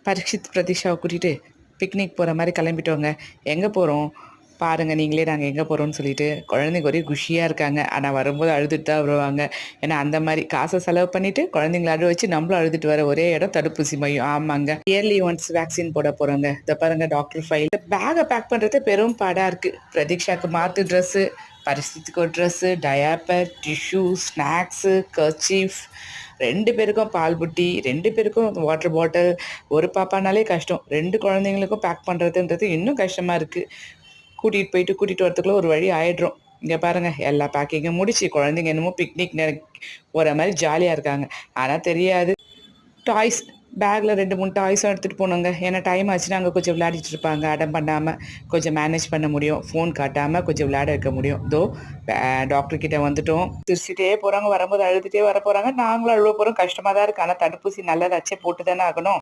பரீட்சித் பிரதீஷாவை கூட்டிகிட்டு பிக்னிக் போகிற மாதிரி கிளம்பிட்டோங்க. எங்கே போகிறோம் பாருங்கள் நீங்களே, நாங்கள் எங்கே போகிறோம்னு சொல்லிட்டு. குழந்தைங்க ஒரே குஷியாக இருக்காங்க. ஆனால் வரும்போது அழுதுட்டு தான் வருவாங்க. ஏன்னா அந்த மாதிரி காசை செலவு பண்ணிவிட்டு குழந்தைங்கள அழுவ வச்சு நம்மளும் அழுதுட்டு வர ஒரே இடம் தடுப்பூசி மையம். ஆமாங்க, இயர்லி ஒன்ஸ் வேக்சின் போட போகிறோங்க. இதை பாருங்கள், டாக்டர் ஃபைல். பேக்கை பேக் பண்ணுறது பெரும் பாடாக இருக்குது. பிரதீக்ஷாவுக்கு மாற்று ட்ரெஸ்ஸு, பரிசுத்துக்கு ஒரு dress, diaper, tissue, snacks, kerchief, 2 பேருக்கும் பால் புட்டி, 2 பேருக்கும் வாட்டர் பாட்டில். ஒரு பாப்பானாலே கஷ்டம், 2 குழந்தைங்களுக்கும் பேக் பண்ணுறதுன்றது இன்னும் கஷ்டமாக இருக்குது. கூட்டிகிட்டு வரத்துக்குள்ளே ஒரு வழி ஆயிடுறோம். இங்கே பாருங்கள், எல்லா பேக்கிங்கும் முடிச்சு குழந்தைங்க என்னமோ பிக்னிக் போகிற மாதிரி ஜாலியாக இருக்காங்க. ஆனால் தெரியாது, டாய்ஸ் பேக்கில் 2-3 டாய்ஸும் எடுத்துகிட்டு போனோங்க. ஏன்னா டைம் ஆச்சுன்னா அங்கே கொஞ்சம் விளையாடிட்டு இருப்பாங்க. அடம் பண்ணாமல் கொஞ்சம் மேனேஜ் பண்ண முடியும். ஃபோன் காட்டாமல் கொஞ்சம் விளையாட வைக்க முடியும். டாக்டர்கிட்ட வந்துட்டோம். சிரிச்சுட்டே போகிறாங்க, வரும்போது அழுதுகிட்டே வர போகிறாங்க. நாங்களும் அழுவ போகிறோம். கஷ்டமாக தான் இருக்குது. ஆனால் தடுப்பூசி நல்லதாச்சே, போட்டு தானே ஆகணும்.